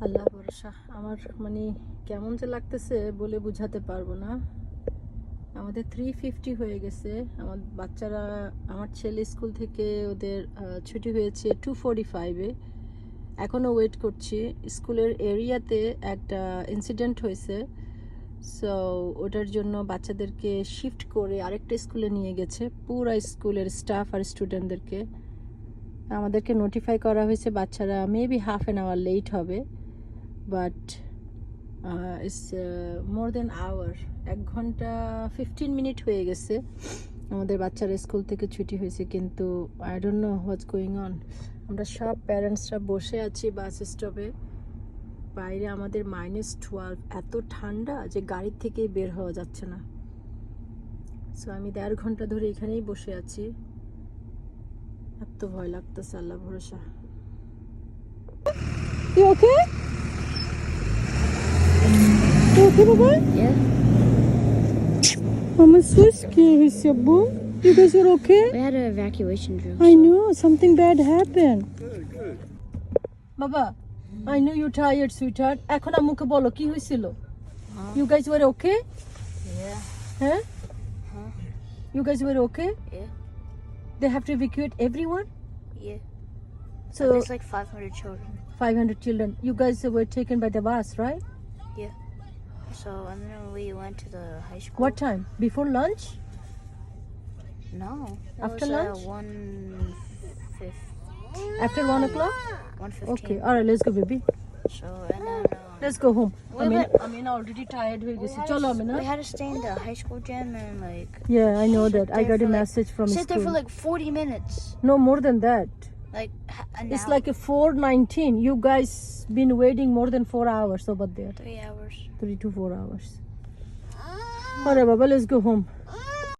আল্লাহ ভরসা। আমার মানে কেমন যে লাগতেছে বলে বুঝাতে পারবো না। আমাদের 3:50 হয়ে গেছে। আমার বাচ্চারা, আমার ছেলে স্কুল থেকে ওদের ছুটি হয়েছে 2:45-এ। এখনও ওয়েট করছি। স্কুলের এরিয়াতে একটা ইনসিডেন্ট হয়েছে, সো ওটার জন্য বাচ্চাদেরকে শিফট করে আরেকটা স্কুলে নিয়ে গেছে, পুরা স্কুলের স্টাফ আর স্টুডেন্টদেরকে। আমাদেরকে নোটিফাই করা হয়েছে বাচ্চারা maybe half an hour late হবে, but it's more than hour. 1 ঘন্টা 15 মিনিট হয়ে গেছে আমাদের বাচ্চারা স্কুল থেকে ছুটি হয়েছে, কিন্তু I don't know what's going on. আমরা সব প্যারেন্টসরা বসে আছি বাস স্টপে। বাইরে আমাদের -12, এত ঠান্ডা যে গাড়ির থেকেই বের হওয়া যাচ্ছে না। সো আমি 1.5 ঘন্টা ধরে এখানেই বসে আছি। এত ভয় লাগতেছে, আল্লাহ ভরসা। You okay? You okay, Baba? Yeah. I'm so scared, Sabbu. You guys are okay? We had an evacuation drill. I know something bad happened. Baba, I know you're tired, sweetheart. এখন আম্মুকে বলো কি হয়েছিল? You guys were okay? Yeah. Huh? Huh? You guys were okay? Yeah. They have to evacuate everyone? Yeah. So There's like 500 children. 500 children. You guys were taken by the bus, right? Yeah. So and then we went to the high school. What time? Before lunch? No. It After was, lunch? 1:15. After 1 o'clock? 1:15. Okay. All right, let's go, baby. So and then Let's go home. We went- I mean, already tired হয়ে we গেছি। had, চলো to, Amina. we had to stay in the high school gym and like Yeah, I know that. I there got a for, like, message from sit there for school. like 40 minutes. No, more than that. Like an It's hour. like a 4:19. You guys been waiting more than 4 hours over there. 3 hours. 3 to 4 hours. All right, Baba, let's go home.